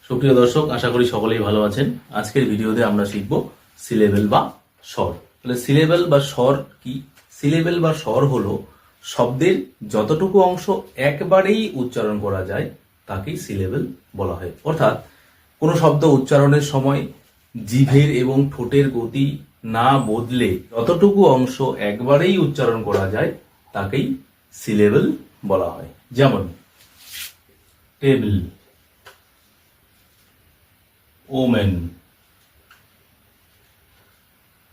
সুপ্রিয় দর্শক, আশা করি সকলেই ভালো আছেন। আজকের ভিডিওতে আমরা শিখব সিলেবেল বা স্বর। তাহলে সিলেবেল বা স্বর কি? সিলেবেল বা স্বর হলো শব্দের যতটুকু অংশ একবারেই উচ্চারণ করা যায় তাকেই সিলেবেল বলা হয়। অর্থাৎ কোনো শব্দ উচ্চারণের সময় জিভের এবং ঠোঁটের গতি না বদলে যতটুকু অংশ একবারেই উচ্চারণ করা যায় তাকেই সিলেবেল বলা হয়। যেমন টেবিল, ওমেন,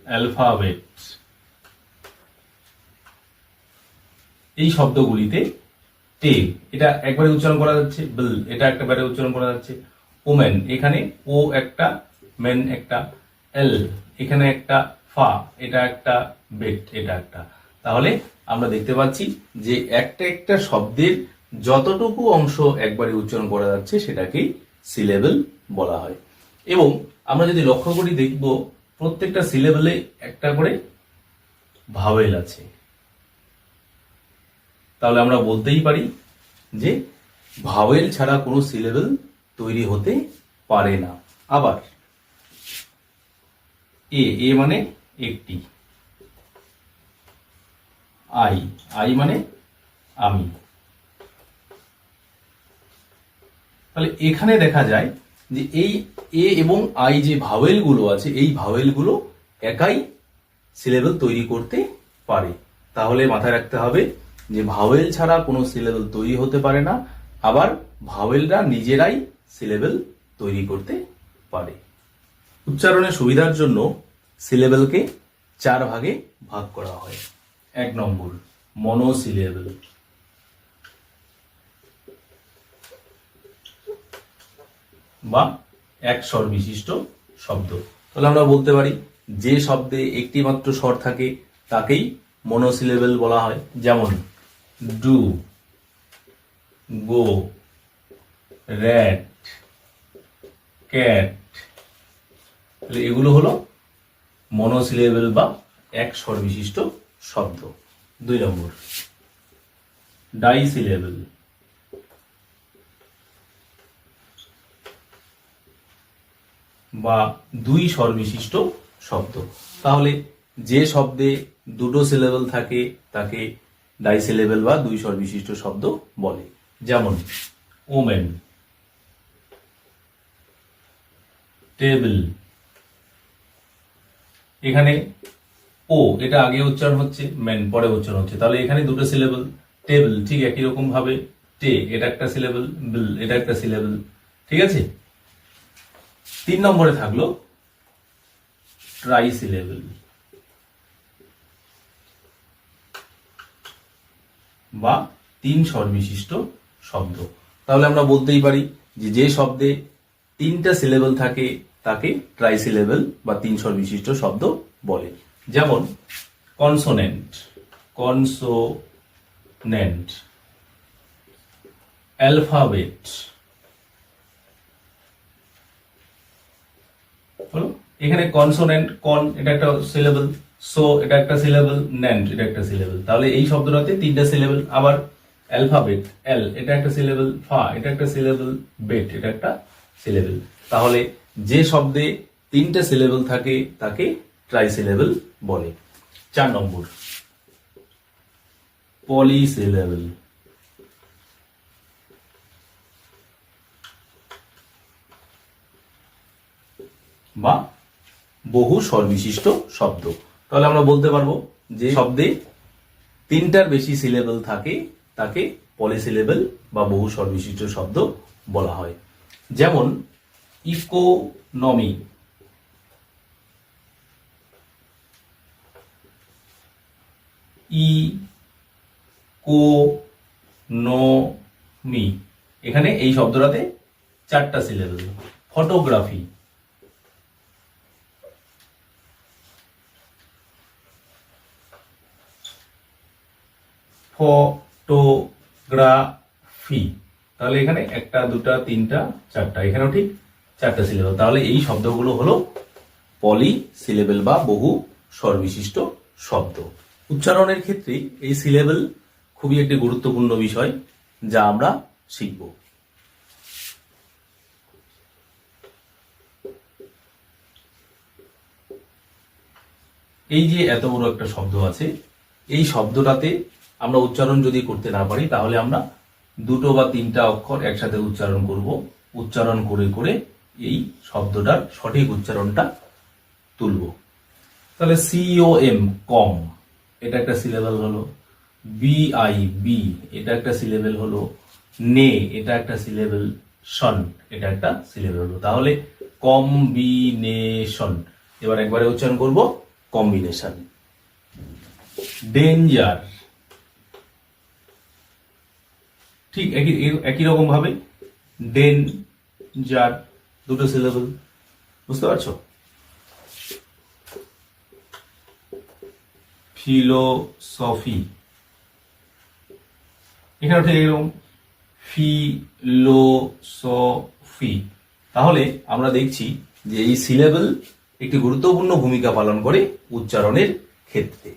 অ্যালফাবেট। এই শব্দগুলিতে টে এটা একবারে উচ্চারণ করা যাচ্ছে, বিল এটা একবারে উচ্চারণ করা যাচ্ছে, ওমেন এখানে ও একটা, মেন একটা, এল এখানে একটা, ফা এটা একটা, বেট এটা একটা। তাহলে আমরা দেখতে পাচ্ছি যে একটা একটা শব্দের যতটুকু অংশ একবারে উচ্চারণ করা যাচ্ছে সেটাকেই সিলেবেল বলা হয়। এবং আমরা যদি লক্ষ্য করি দেখব প্রত্যেকটা সিলেবেলে একটা করে ভাওয়েল আছে। তাহলে আমরা বলতেই পারি যে ভাওয়েল ছাড়া কোনো সিলেবেল তৈরি হতে পারে না। আবার এ মানে একটি, আই মানে আমি। তাহলে এখানে দেখা যায় যে এই এ এবং আই যে ভাওয়েল গুলো আছে এই ভাওয়েল গুলো একাই সিলেবেল তৈরি করতে পারে। তাহলে মাথায় রাখতে হবে যে ভাওয়েল ছাড়া কোনো সিলেবেল তৈরি হতে পারে না, আবার ভাওয়েলরা নিজেরাই সিলেবেল তৈরি করতে পারে। উচ্চারণের সুবিধার জন্য সিলেবেলকে 4 ভাগে ভাগ করা হয়। 1 নম্বর মনোসিলেবেল, বা এক স্বর বিশিষ্ট শব্দ। তাহলে আমরা বলতে পারি যে শব্দে একটি মাত্র স্বর থাকে তাকেই মনোসিলেবেল বলা হয়। যেমন ডু, গো, র্যাট, ক্যাট। তাহলে এগুলো হলো মনোসিলেবেল বা এক স্বর বিশিষ্ট শব্দ। 2 নম্বর ডাইসিলেবেল, বা 2 স্বর বিশিষ্ট শব্দ। তাহলে যে শব্দে দুটো সিলেবেল থাকে তাকে ডাইসিলেবেল বা 2 স্বর বিশিষ্ট শব্দ বলে। যেমন ওমেন, টেবিল। এখানে ও এটা আগে উচ্চারণ হচ্ছে, মেন পরে উচ্চারণ হচ্ছে। তাহলে এখানে দুটো সিলেবেল। টেবিল ঠিক একই রকম ভাবে টে এটা একটা সিলেবেল, বিল এটা একটা সিলেবেল। ঠিক আছে। 3 নম্বরে থাকলো ট্রাইসিলেবেল, বা 3 স্বর বিশিষ্ট শব্দ। তাহলে আমরা বলতেই পারি যে যে শব্দে 3টা সিলেবেল থাকে তাকে ট্রাইসিলেবেল বা 3 স্বর বিশিষ্ট শব্দ বলে। যেমন কনসোনেন্ট, কনসোনেন্ট, অ্যালফাবেট। এখানে কনসোনেন্ট, কন এটা একটা সিলেবেল, সো এটা একটা সিলেবেল, নেন্ট এটা একটা সিলেবেল। তাহলে এই শব্দটাতে 3টা সিলেবেল। আবার অ্যালফাবেট, এল এটা একটা সিলেবেল, ফা এটা একটা সিলেবেল, বেট এটা একটা সিলেবেল। তাহলে যে শব্দে 3টা সিলেবেল থাকে তাকে ট্রাইসিলেবেল বলে। 4 নম্বর পলিসিলেবেল, বা বহু স্বর বিশিষ্ট শব্দ। তাহলে আমরা বলতে পারবো যে শব্দে 3টার বেশি সিলেবেল থাকে তাকে পলিসিলেবেল বা বহু স্বর বিশিষ্ট শব্দ বলা হয়। যেমন ইকোনমি, ইকোনমি এখানে এই শব্দটাতে 4টা সিলেবেল। Photography, photography. তাহলে এখানে 1টা 2টা 3টা 4টা, এখানেও ঠিক 4টা সিলেবেল। তাহলে এই শব্দগুলো হলো পলি সিলেবেল বা বহু স্বর বিশিষ্ট শব্দ। উচ্চারণের ক্ষেত্রে এই সিলেবেল খুবই একটি গুরুত্বপূর্ণ বিষয় যা আমরা শিখব। এই যে এত বড় একটা শব্দ আছে, এই শব্দটাতে আমরা উচ্চারণ যদি করতে না পারি তাহলে আমরা দুটো বা তিনটা অক্ষর একসাথে উচ্চারণ করব, উচ্চারণ করে করে এই শব্দটার সঠিক উচ্চারণটা তুলব। তাহলে COM কম, এটা একটা সিলেবেল হলো। BI এটা একটা সিলেবেল হলো। নে এটা একটা সিলেবেল। শন এটা একটা সিলেবেল হলো। তাহলে কম্বিনেশন, এবার একবারে উচ্চারণ করব কম্বিনেশন। ডেঞ্জার, ঠিক একই রকম ভাবে ডেঞ্জার, দুটো সিলেবেল, বুঝতে পারছো? ফিলোসফি, এখানে ঠিক এরকম ফিলোসফি। তাহলে আমরা দেখছি যে এই সিলেবেল একটি গুরুত্বপূর্ণ ভূমিকা পালন করে উচ্চারণের ক্ষেত্রে।